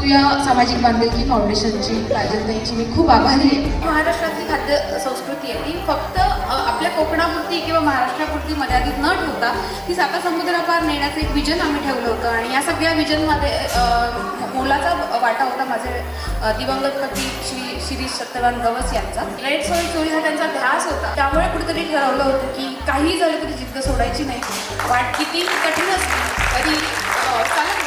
राष्ट्रीय सामाजिक बांधिलकी फाउंडेशनची प्राजक्ताईंची मी खूप आभारी आहे. महाराष्ट्रातली खाद्य संस्कृती आहे ती फक्त आपल्या कोकणापुरती किंवा महाराष्ट्रापुरती मर्यादित न ठेवता ती साता समुद्रापार नेण्याचं एक विजन आम्ही ठेवलं होतं. आणि या सगळ्या विजनमध्ये मोलाचा वाटा होता माझे दिवंगत पती श्री शिरीष सत्यवान गवस यांचा. रेड सोय चोरी हा त्यांचा ध्यास होता. त्यामुळे कुठेतरी ठरवलं होतं की काही झालं तरी जिद्द सोडायची नाही. वाट किती कठीण असली तरी चालत